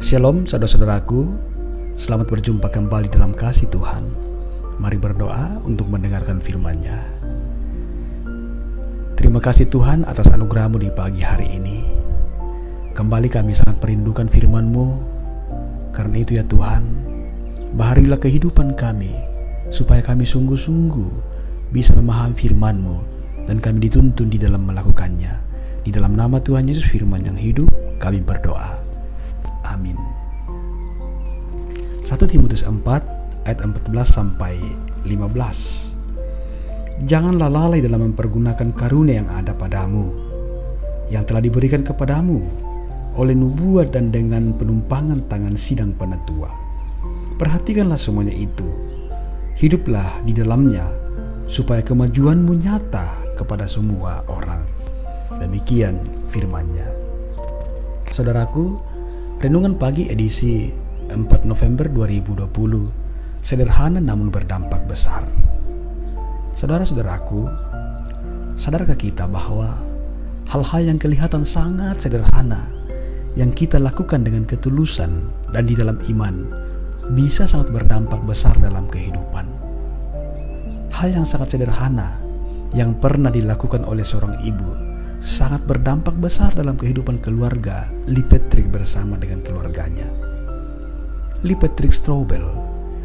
Shalom saudara-saudaraku, selamat berjumpa kembali dalam kasih Tuhan. Mari berdoa untuk mendengarkan firman-Nya. Terima kasih Tuhan atas anugerah-Mu di pagi hari ini. Kembali kami sangat merindukan firman-Mu. Karena itu ya Tuhan, baharilah kehidupan kami, supaya kami sungguh-sungguh bisa memahami firman-Mu dan kami dituntun di dalam melakukannya. Di dalam nama Tuhan Yesus firman yang hidup, kami berdoa. Amin. 1 Timotius 4 ayat 14-15. Janganlah lalai dalam mempergunakan karunia yang ada padamu, yang telah diberikan kepadamu oleh nubuat dan dengan penumpangan tangan sidang penetua. Perhatikanlah semuanya itu, hiduplah di dalamnya, supaya kemajuanmu nyata kepada semua orang. Demikian firman-Nya. Saudaraku, renungan pagi edisi 4 November 2020, sederhana namun berdampak besar. Saudara-saudaraku, sadarkah kita bahwa hal-hal yang kelihatan sangat sederhana yang kita lakukan dengan ketulusan dan di dalam iman bisa sangat berdampak besar dalam kehidupan? Hal yang sangat sederhana yang pernah dilakukan oleh seorang ibu sangat berdampak besar dalam kehidupan keluarga Lee Patrick bersama dengan keluarganya. Lee Patrick Strobel,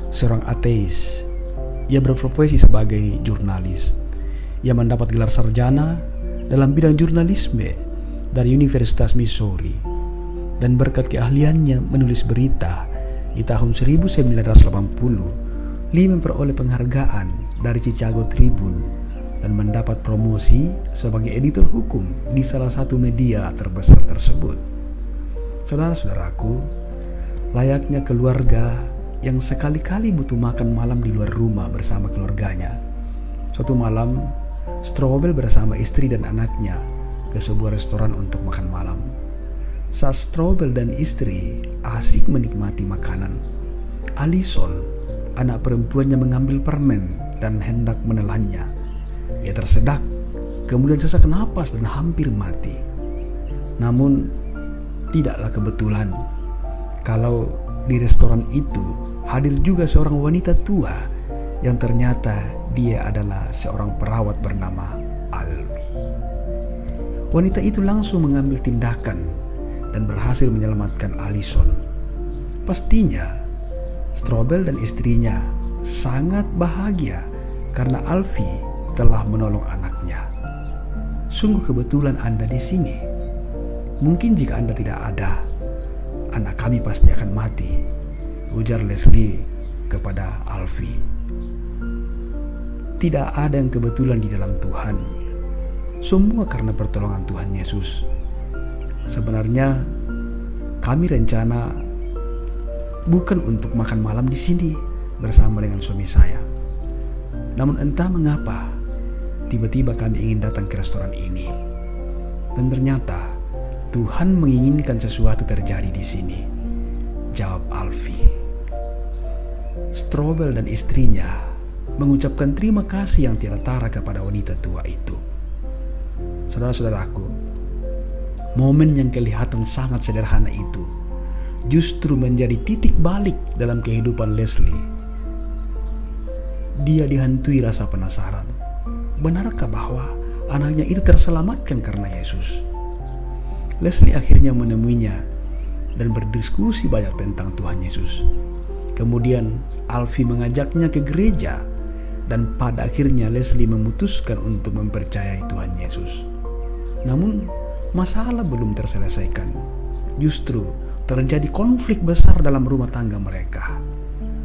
seorang ateis. Ia berprofesi sebagai jurnalis. Ia mendapat gelar sarjana dalam bidang jurnalisme dari Universitas Missouri, dan berkat keahliannya menulis berita di tahun 1980, Lee memperoleh penghargaan dari Chicago Tribune dan mendapat promosi sebagai editor hukum di salah satu media terbesar tersebut. Saudara-saudaraku, layaknya keluarga yang sekali-kali butuh makan malam di luar rumah bersama keluarganya. Suatu malam, Strobel bersama istri dan anaknya ke sebuah restoran untuk makan malam. Saat Strobel dan istri asik menikmati makanan, Allison, anak perempuannya, mengambil permen dan hendak menelannya. Ia tersedak, kemudian sesak napas dan hampir mati. Namun, tidaklah kebetulan kalau di restoran itu hadir juga seorang wanita tua yang ternyata dia adalah seorang perawat bernama Alvi. Wanita itu langsung mengambil tindakan dan berhasil menyelamatkan Allison. Pastinya, Strobel dan istrinya sangat bahagia karena Alvi telah menolong anaknya. Sungguh kebetulan Anda di sini. Mungkin jika Anda tidak ada, anak kami pasti akan mati, ujar Leslie kepada Alvi. Tidak ada yang kebetulan di dalam Tuhan. Semua karena pertolongan Tuhan Yesus. Sebenarnya kami rencana bukan untuk makan malam di sini bersama dengan suami saya. Namun entah mengapa tiba-tiba kami ingin datang ke restoran ini. Dan ternyata Tuhan menginginkan sesuatu terjadi di sini, jawab Alvi. Strobel dan istrinya mengucapkan terima kasih yang tiada tara kepada wanita tua itu. Saudara-saudaraku, momen yang kelihatan sangat sederhana itu justru menjadi titik balik dalam kehidupan Leslie. Dia dihantui rasa penasaran. Benarkah bahwa anaknya itu terselamatkan karena Yesus? Leslie akhirnya menemuinya dan berdiskusi banyak tentang Tuhan Yesus. Kemudian Alvi mengajaknya ke gereja, dan pada akhirnya Leslie memutuskan untuk mempercayai Tuhan Yesus. Namun masalah belum terselesaikan. Justru terjadi konflik besar dalam rumah tangga mereka.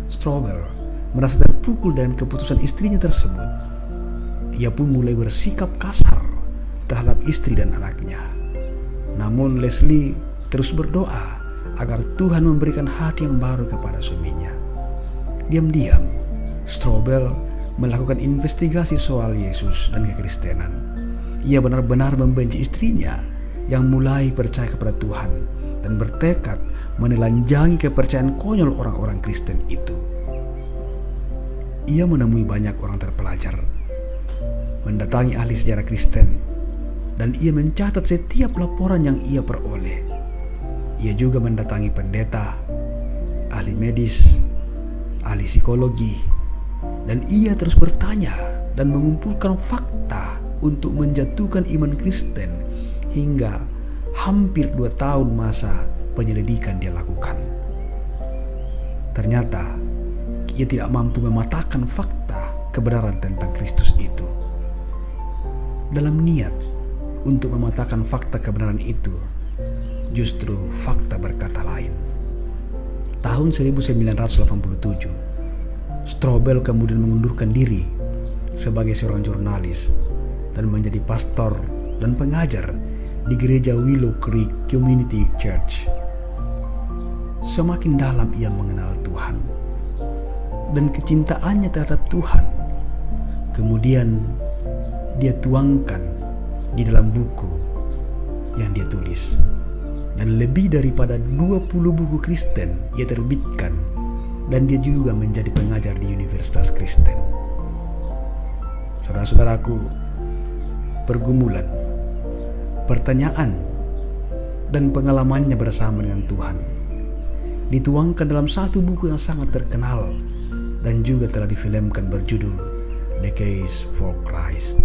Strobel merasa terpukul dengan keputusan istrinya tersebut. Ia pun mulai bersikap kasar terhadap istri dan anaknya. Namun Leslie terus berdoa agar Tuhan memberikan hati yang baru kepada suaminya. Diam-diam, Strobel melakukan investigasi soal Yesus dan kekristenan. Ia benar-benar membenci istrinya yang mulai percaya kepada Tuhan dan bertekad menelanjangi kepercayaan konyol orang-orang Kristen itu. Ia menemui banyak orang terpelajar, mendatangi ahli sejarah Kristen, dan ia mencatat setiap laporan yang ia peroleh. Ia juga mendatangi pendeta, ahli medis, ahli psikologi, dan ia terus bertanya dan mengumpulkan fakta untuk menjatuhkan iman Kristen hingga hampir 2 tahun masa penyelidikan dia lakukan. Ternyata ia tidak mampu mematahkan fakta kebenaran tentang Kristus itu. Dalam niat untuk mematahkan fakta kebenaran itu, justru fakta berkata lain. Tahun 1987, Strobel kemudian mengundurkan diri sebagai seorang jurnalis dan menjadi pastor dan pengajar di gereja Willow Creek Community Church. Semakin dalam ia mengenal Tuhan dan kecintaannya terhadap Tuhan, kemudian dia tuangkan di dalam buku yang dia tulis. Dan lebih daripada 20 buku Kristen ia terbitkan, dan dia juga menjadi pengajar di Universitas Kristen. Saudara-saudaraku, pergumulan, pertanyaan, dan pengalamannya bersama dengan Tuhan dituangkan dalam satu buku yang sangat terkenal dan juga telah difilmkan berjudul The Case for Christ.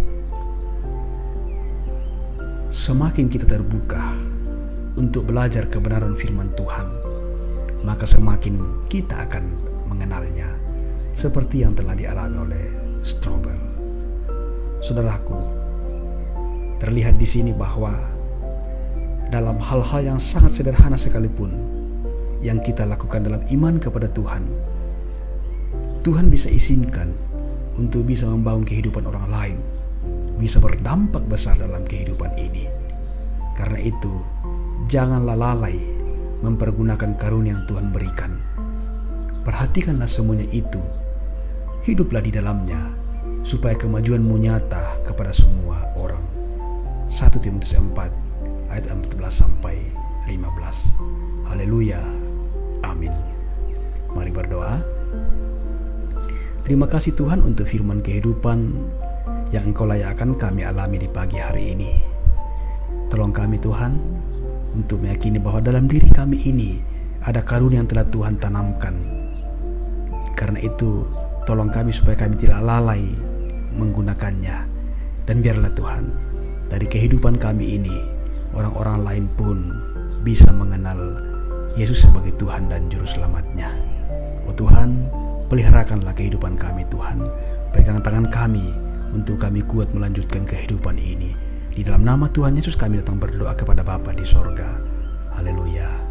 Semakin kita terbuka untuk belajar kebenaran firman Tuhan, maka semakin kita akan mengenalnya seperti yang telah dialami oleh Strobel. Saudaraku, terlihat di sini bahwa dalam hal-hal yang sangat sederhana sekalipun yang kita lakukan dalam iman kepada Tuhan, Tuhan bisa izinkan untuk bisa membangun kehidupan orang lain, bisa berdampak besar dalam kehidupan ini. Karena itu, janganlah lalai mempergunakan karunia yang Tuhan berikan. Perhatikanlah semuanya itu, hiduplah di dalamnya, supaya kemajuanmu nyata kepada semua orang. 1 Timotius 4 ayat 14 sampai 15. Haleluya. Amin. Mari berdoa. Terima kasih Tuhan untuk firman kehidupan yang Engkau layakkan kami alami di pagi hari ini. Tolong kami Tuhan untuk meyakini bahwa dalam diri kami ini ada karunia yang telah Tuhan tanamkan. Karena itu tolong kami supaya kami tidak lalai menggunakannya. Dan biarlah Tuhan, dari kehidupan kami ini orang-orang lain pun bisa mengenal Yesus sebagai Tuhan dan Juru Selamatnya. Oh Tuhan, peliharakanlah kehidupan kami Tuhan. Pegang tangan kami untuk kami kuat melanjutkan kehidupan ini. Di dalam nama Tuhan Yesus kami datang berdoa kepada Bapa di sorga. Haleluya.